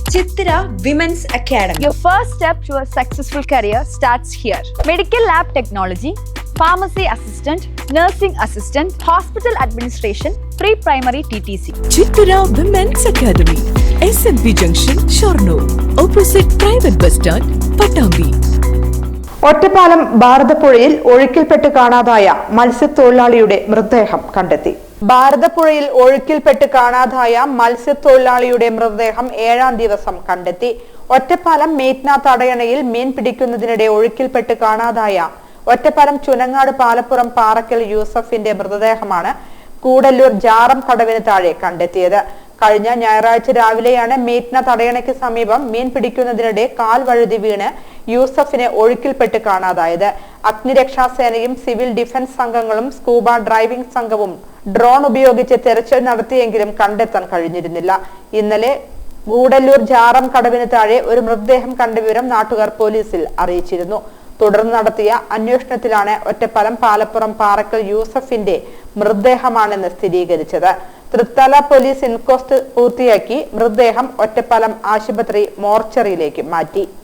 Chitra Women's Academy. Your first step to a successful career starts here. Medical lab technology, pharmacy assistant, nursing assistant, hospital administration, pre-primary TTC. Chitra Women's Academy, SMB Junction, Shornur, opposite private bus stand, Patambi. Ottapalam ഭാരതപ്പുഴയിൽ ഒഴുക്കിൽപ്പെട്ട് കാണാതായ മത്സ്യത്തൊഴിലാളിയുടെ മൃതദേഹം കണ്ടെത്തി. ഭാരതപ്പുഴയിൽ ഒഴുക്കിൽപ്പെട്ട് കാണാതായ മത്സ്യത്തൊഴിലാളിയുടെ മൃതദേഹം 7-ാം ദിവസം കണ്ടെത്തി. ഒറ്റപ്പാലം മേറ്റ്ന തടയണയിൽ മീൻ പിടിക്കുന്നതിനിടെ ഒഴുക്കിൽപ്പെട്ട് കാണാതായ ഒറ്റപ്പാലം ചുനങ്ങാട് പാലപ്പുറം പാറക്കൽ യൂസഫിന്റെ മൃതദേഹമാണ് കൂടല്ലൂർ ജാറം കടവിന് താഴെ കണ്ടെത്തിയത്. കഴിഞ്ഞ ഞായറാഴ്ച രാവിലെയാണ് മേറ്റ്ന തടയണയ്ക്ക് സമീപം മീൻ പിടിക്കുന്നതിനിടെ കാൽ വഴുതി വീണ് യൂസഫിനെ ഒഴുക്കിൽപ്പെട്ട് കാണാതായത്. അഗ്നിരക്ഷാസേനയും സിവിൽ ഡിഫൻസ് സംഘങ്ങളും സ്കൂബ ഡ്രൈവിംഗ് സംഘവും ഡ്രോൺ ഉപയോഗിച്ച് തെരച്ചിൽ നടത്തിയെങ്കിലും കണ്ടെത്താൻ കഴിഞ്ഞിരുന്നില്ല. ഇന്നലെ ഗൂഡല്ലൂർ ജാറം കടവിന് താഴെ ഒരു മൃതദേഹം കണ്ട വിവരം നാട്ടുകാർ പോലീസിൽ അറിയിച്ചിരുന്നു. തുടർന്ന് നടത്തിയ അന്വേഷണത്തിലാണ് ഒറ്റപ്പാലം പാലപ്പുറം പാറക്കൽ യൂസഫിന്റെ മൃതദേഹമാണെന്ന് സ്ഥിരീകരിച്ചത്. തൃത്തല പോലീസ് ഇൻക്വസ്റ്റ് പൂർത്തിയാക്കി മൃതദേഹം ഒറ്റപ്പാലം ആശുപത്രി മോർച്ചറിയിലേക്ക് മാറ്റി.